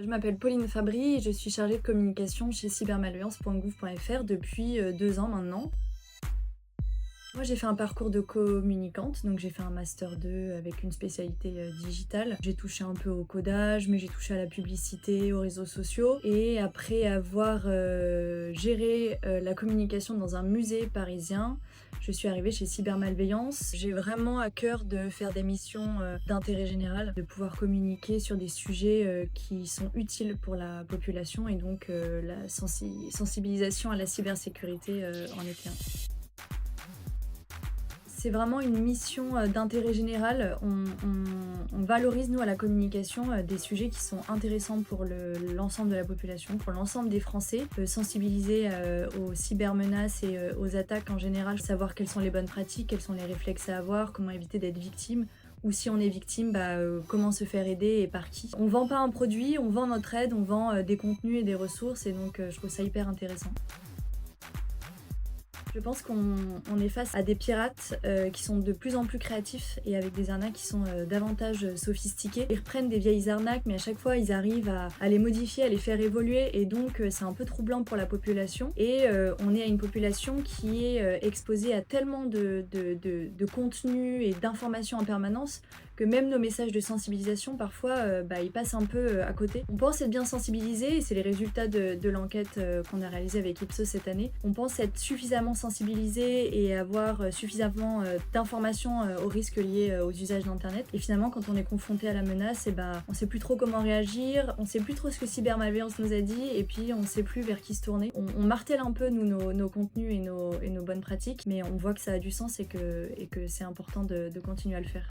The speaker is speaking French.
Je m'appelle Pauline Fabry et je suis chargée de communication chez cybermalveillance.gouv.fr depuis 2 ans maintenant. Moi, j'ai fait un parcours de communicante, donc j'ai fait un master 2 avec une spécialité digitale. J'ai touché un peu au codage, mais j'ai touché à la publicité, aux réseaux sociaux. Et après avoir géré la communication dans un musée parisien, je suis arrivée chez Cybermalveillance. J'ai vraiment à cœur de faire des missions d'intérêt général, de pouvoir communiquer sur des sujets qui sont utiles pour la population et donc la sensibilisation à la cybersécurité en est un. C'est vraiment une mission d'intérêt général. On valorise, nous, à la communication, des sujets qui sont intéressants pour l'ensemble de la population, pour l'ensemble des Français. Sensibiliser aux cybermenaces et aux attaques en général, savoir quelles sont les bonnes pratiques, quels sont les réflexes à avoir, comment éviter d'être victime. Ou si on est victime, comment se faire aider et par qui. On vend pas un produit, on vend notre aide, on vend des contenus et des ressources et donc je trouve ça hyper intéressant. Je pense qu'on est face à des pirates qui sont de plus en plus créatifs et avec des arnaques qui sont davantage sophistiquées. Ils reprennent des vieilles arnaques, mais à chaque fois ils arrivent à les modifier, à les faire évoluer et donc c'est un peu troublant pour la population. Et on est à une population qui est exposée à tellement de contenu et d'informations en permanence que même nos messages de sensibilisation parfois ils passent un peu à côté. On pense être bien sensibilisé et c'est les résultats de l'enquête qu'on a réalisée avec Ipsos cette année. On pense être suffisamment sensibilisé et avoir suffisamment d'informations aux risques liés aux usages d'internet. Et finalement quand on est confronté à la menace, on sait plus trop comment réagir, on sait plus trop ce que cybermalveillance nous a dit et puis on sait plus vers qui se tourner. On martèle un peu nous nos contenus et nos bonnes pratiques, mais on voit que ça a du sens et que c'est important de continuer à le faire.